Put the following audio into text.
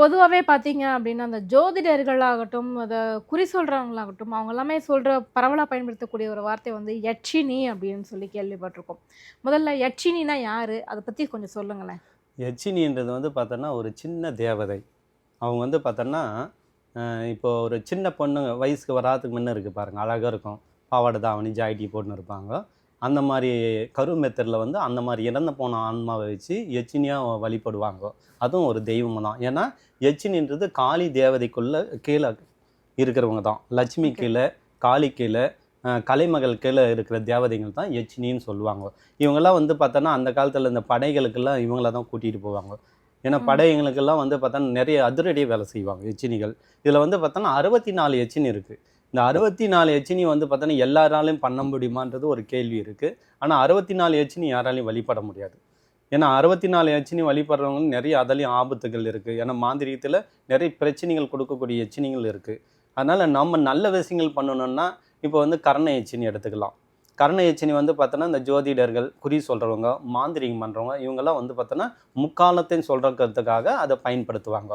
பொதுவாவே பார்த்தீங்க அப்டின்னா, அந்த ஜோதிடர்களாகட்டும், குறி சொல்றவங்களாகட்டும், அவங்க எல்லாமே பரவலா பயன்படுத்தக்கூடிய ஒரு வார்த்தை வந்து யட்சினி அப்டின்னு சொல்லி கேள்விப்பட்டுருக்கோம். முதல்ல யட்சினினா யாரு? அத பத்தி கொஞ்சம் சொல்லுங்களேன். யட்சினின்றது வந்து பார்த்தோன்னா, ஒரு சின்ன தேவதை. அவங்க வந்து பார்த்தோன்னா, இப்போ ஒரு சின்ன பொண்ணுங்க வயசுக்கு வராததுக்கு முன்ன இருக்கு பாருங்க. அழகா இருக்கும். பாவாடை தாவணி, ஜாக்கெட்டி போட்டுன்னு இருப்பாங்க. அந்த மாரி கரு மெத்தட்ல வந்து அந்த மாரி இறந்து போன ஆன்மாவ வச்சு யட்சினியா வழிபடுவாங்க. அதுவும் ஒரு தெய்வம் தான். ஏன்னா, யட்சினின்றது காளி தேவதைக்குள்ள கீழ இருக்கிறவங்க தான். லட்சுமி ஓகே. கீழ, காளி கீழ, கலைமகள் கீழ இருக்கிற தேவதைகள் தான் யட்சினின்னு சொல்லுவாங்க. இவங்கலாம் வந்து பார்த்தோன்னா, அந்த காலத்தில இந்த படைகளுக்கெல்லாம் இவங்கள தான் கூட்டிட்டு போவாங்க. ஏன்னா ம். படைகளுக்கெல்லாம் வந்து பார்த்தோன்னா, நெறைய அதிரடி வேலை செய்வாங்க எச்சினிகள். இதில வந்து பார்த்தோன்னா 64 எச்சினி இருக்கு. இந்த 64 எச்சினி வந்து பார்த்தோன்னா, எல்லாராலயும் பண்ண முடியுமான்றது ஒரு கேள்வி இருக்கு. ஆனா 64 எச்சினி யாராலயும் வழிபட முடியாது. ஏன்னா 64 எச்சினி வழிபடுறவங்க நெறைய அதிலயும் ஆபத்துகள் இருக்கு. ஏன்னா மாந்திரீகத்தில நெறைய பிரச்சனைகள் கொடுக்கக்கூடிய எச்சினிகள் இருக்கு. அதனால நம்ம நல்ல விஷயங்கள் பண்ணணும்னா, இப்போ வந்து கரண எச்சினி எடுத்துக்கலாம். கரண எச்சினி வந்து பார்த்தோன்னா, இந்த ஜோதிடர்கள், குறி சொல்றவங்க, மாந்திரீகம் பண்றவங்க இவங்கலாம் வந்து பார்த்தோன்னா, முக்காலத்தையும் சொல்றதுக்காக அத பயன்படுத்துவாங்க.